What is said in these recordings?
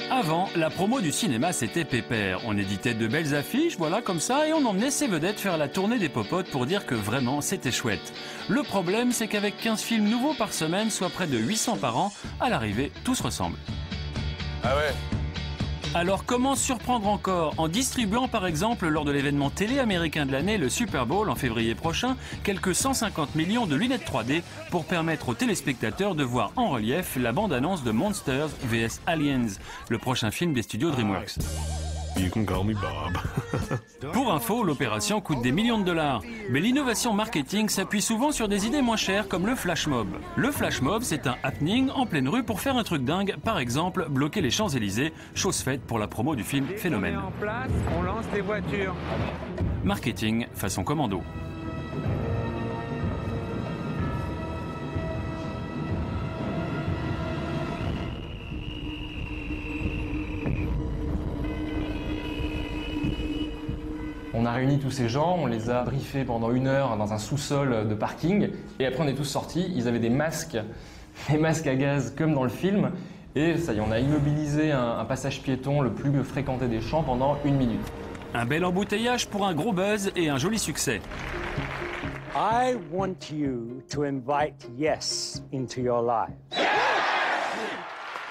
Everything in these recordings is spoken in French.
Avant, la promo du cinéma, c'était pépère. On éditait de belles affiches, voilà, comme ça, et on emmenait ses vedettes faire la tournée des popotes pour dire que vraiment, c'était chouette. Le problème, c'est qu'avec 15 films nouveaux par semaine, soit près de 800 par an, à l'arrivée, tout se ressemble. Ah ouais? Alors comment surprendre encore? En distribuant par exemple lors de l'événement télé américain de l'année, le Super Bowl en février prochain, quelques 150 millions de lunettes 3D pour permettre aux téléspectateurs de voir en relief la bande-annonce de Monsters vs Aliens, le prochain film des studios DreamWorks. You can call me Bob. Pour info, l'opération coûte des millions de dollars. Mais l'innovation marketing s'appuie souvent sur des idées moins chères comme le flash mob. Le flash mob, c'est un happening en pleine rue pour faire un truc dingue, par exemple bloquer les Champs-Élysées, chose faite pour la promo du film Phénomène. En place, on lance les voitures. Marketing façon commando. On a réuni tous ces gens, on les a briefés pendant 1 heure dans un sous-sol de parking, et après on est tous sortis, ils avaient des masques à gaz comme dans le film, et ça y est, on a immobilisé un passage piéton le plus fréquenté des Champs pendant 1 minute. Un bel embouteillage pour un gros buzz et un joli succès. I want you to invite Yes into your lives.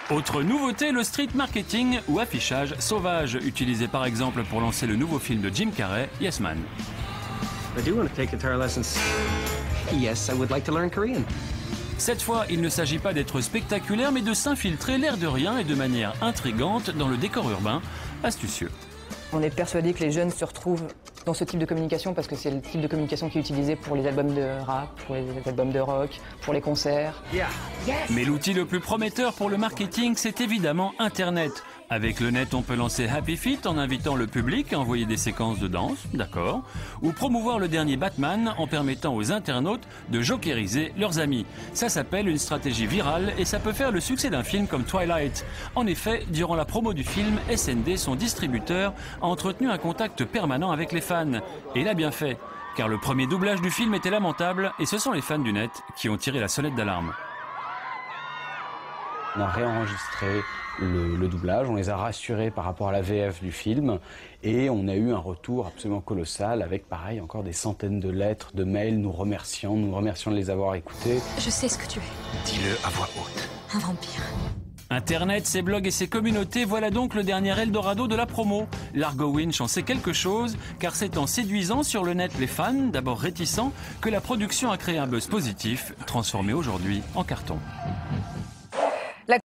Autre nouveauté, le street marketing ou affichage sauvage, utilisé par exemple pour lancer le nouveau film de Jim Carrey, Yes Man. I do want to take guitar lessons. Yes, I would like to learn Korean. Cette fois, il ne s'agit pas d'être spectaculaire, mais de s'infiltrer l'air de rien et de manière intrigante dans le décor urbain, astucieux. On est persuadé que les jeunes se retrouvent dans ce type de communication parce que c'est le type de communication qui est utilisé pour les albums de rap, pour les albums de rock, pour les concerts. Mais l'outil le plus prometteur pour le marketing, c'est évidemment Internet. Avec le net, on peut lancer Happy Feet en invitant le public à envoyer des séquences de danse, d'accord, ou promouvoir le dernier Batman en permettant aux internautes de jokeriser leurs amis. Ça s'appelle une stratégie virale et ça peut faire le succès d'un film comme Twilight. En effet, durant la promo du film, SND, son distributeur, a entretenu un contact permanent avec les fans. Et il a bien fait, car le premier doublage du film était lamentable et ce sont les fans du net qui ont tiré la sonnette d'alarme. On a réenregistré le doublage, on les a rassurés par rapport à la VF du film et on a eu un retour absolument colossal avec pareil encore des centaines de lettres, de mails nous remerciant de les avoir écoutés. Je sais ce que tu es. Dis-le à voix haute. Un vampire. Internet, ses blogs et ses communautés, voilà donc le dernier Eldorado de la promo. Largo Winch en sait quelque chose, car c'est en séduisant sur le net les fans, d'abord réticents, que la production a créé un buzz positif, transformé aujourd'hui en carton.